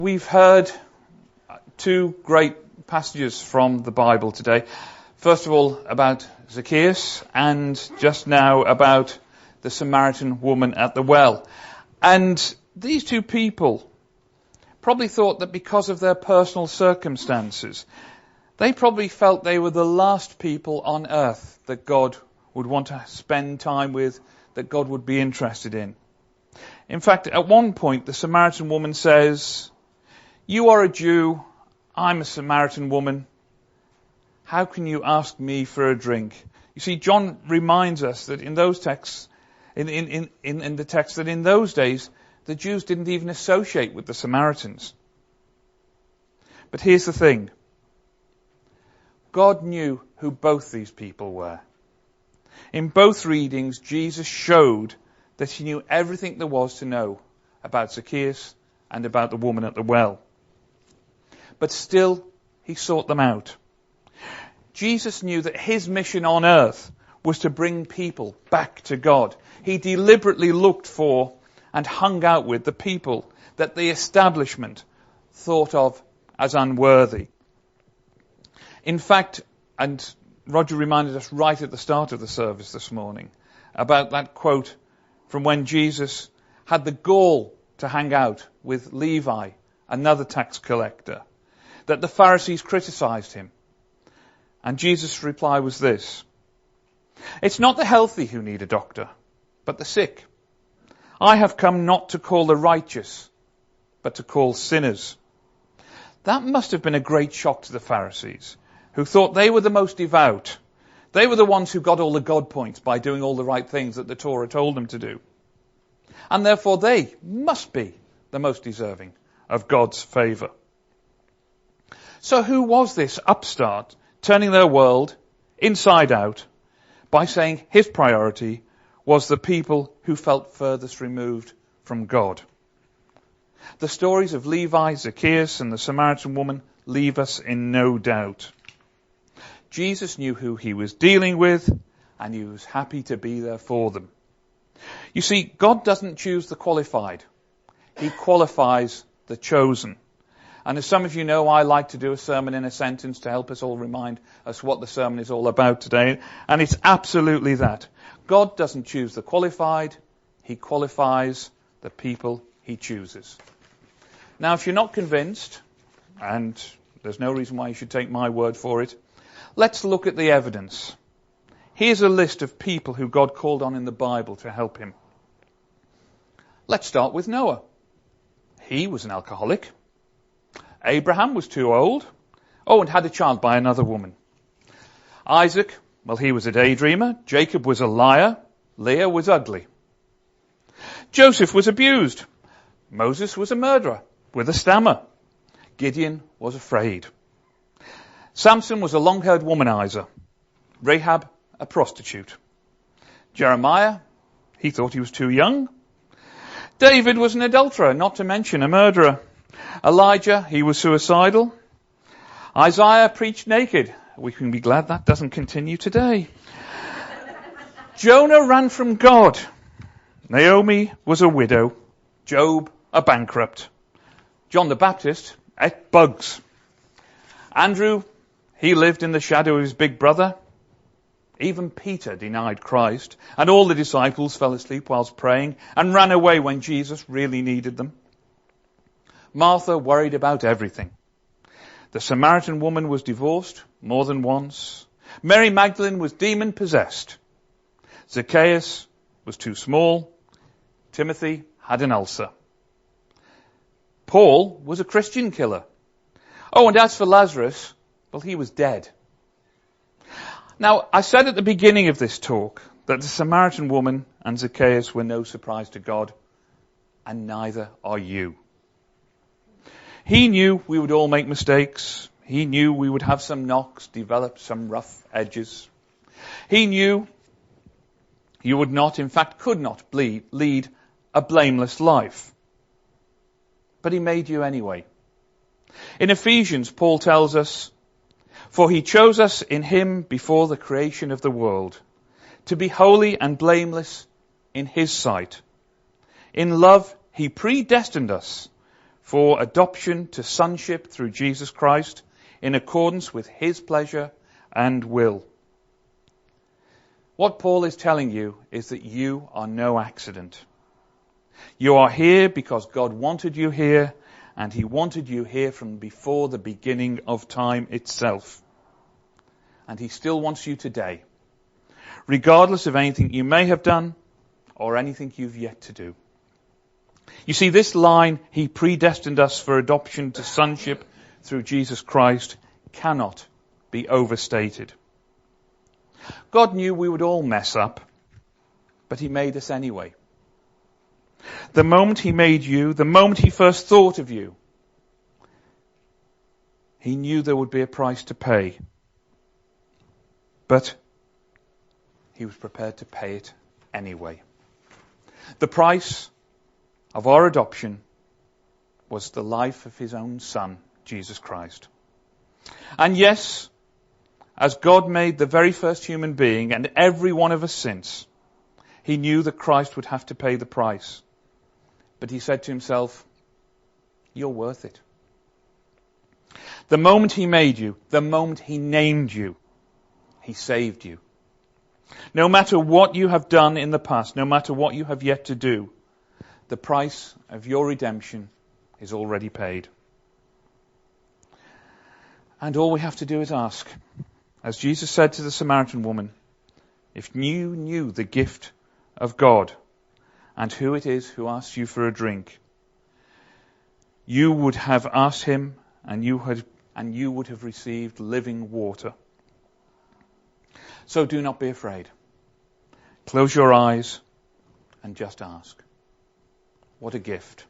We've heard two great passages from the Bible today. First of all, about Zacchaeus, and just now about the Samaritan woman at the well. And these two people probably thought that because of their personal circumstances, they probably felt they were the last people on earth that God would want to spend time with, that God would be interested in. In fact, at one point, the Samaritan woman says, "You are a Jew, I'm a Samaritan woman. How can you ask me for a drink?" You see, John reminds us that in those texts, in the text, that in those days, the Jews didn't even associate with the Samaritans. But here's the thing. God knew who both these people were. In both readings, Jesus showed that he knew everything there was to know about Zacchaeus and about the woman at the well. But still, he sought them out. Jesus knew that his mission on earth was to bring people back to God. He deliberately looked for and hung out with the people that the establishment thought of as unworthy. In fact, and Roger reminded us right at the start of the service this morning about that quote from when Jesus had the gall to hang out with Levi, another tax collector, that the Pharisees criticized him. And Jesus' reply was this: "It's not the healthy who need a doctor, but the sick. I have come not to call the righteous, but to call sinners." That must have been a great shock to the Pharisees, who thought they were the most devout. They were the ones who got all the God points by doing all the right things that the Torah told them to do. And therefore they must be the most deserving of God's favor. So who was this upstart turning their world inside out by saying his priority was the people who felt furthest removed from God? The stories of Levi, Zacchaeus, and the Samaritan woman leave us in no doubt. Jesus knew who he was dealing with, and he was happy to be there for them. You see, God doesn't choose the qualified. He qualifies the chosen. And as some of you know, I like to do a sermon in a sentence to help us all remind us what the sermon is all about today. And it's absolutely that. God doesn't choose the qualified. He qualifies the people he chooses. Now, if you're not convinced, and there's no reason why you should take my word for it, let's look at the evidence. Here's a list of people who God called on in the Bible to help him. Let's start with Noah. He was an alcoholic. Abraham was too old. And had a child by another woman. Isaac, well, he was a daydreamer. Jacob was a liar. Leah was ugly. Joseph was abused. Moses was a murderer with a stammer. Gideon was afraid. Samson was a long-haired womanizer. Rahab, a prostitute. Jeremiah, he thought he was too young. David was an adulterer, not to mention a murderer. Elijah, he was suicidal. Isaiah preached naked. We can be glad that doesn't continue today. Jonah ran from God. Naomi was a widow. Job, a bankrupt. John the Baptist ate bugs. Andrew, he lived in the shadow of his big brother. Even Peter denied Christ, and all the disciples fell asleep whilst praying and ran away when Jesus really needed them. Martha worried about everything. The Samaritan woman was divorced more than once. Mary Magdalene was demon-possessed. Zacchaeus was too small. Timothy had an ulcer. Paul was a Christian killer. And as for Lazarus, well, he was dead. Now, I said at the beginning of this talk that the Samaritan woman and Zacchaeus were no surprise to God, and neither are you. He knew we would all make mistakes. He knew we would have some knocks, develop some rough edges. He knew you would not, in fact, could not lead a blameless life. But he made you anyway. In Ephesians, Paul tells us, "For he chose us in him before the creation of the world, to be holy and blameless in his sight. In love, he predestined us for adoption to sonship through Jesus Christ in accordance with his pleasure and will. What Paul is telling you is that you are no accident. You are here because God wanted you here, and he wanted you here from before the beginning of time itself. And he still wants you today, regardless of anything you may have done or anything you've yet to do. You see, this line, he predestined us for adoption to sonship through Jesus Christ, cannot be overstated. God knew we would all mess up, but he made us anyway. The moment he made you, the moment he first thought of you, he knew there would be a price to pay. But he was prepared to pay it anyway. The price of our adoption was the life of his own Son, Jesus Christ. And yes, as God made the very first human being and every one of us since, he knew that Christ would have to pay the price. But he said to himself, you're worth it. The moment he made you, the moment he named you, he saved you. No matter what you have done in the past, no matter what you have yet to do, the price of your redemption is already paid. And all we have to do is ask. As Jesus said to the Samaritan woman, if you knew the gift of God and who it is who asks you for a drink, you would have asked him and you would have received living water. So do not be afraid. Close your eyes and just ask. What a gift.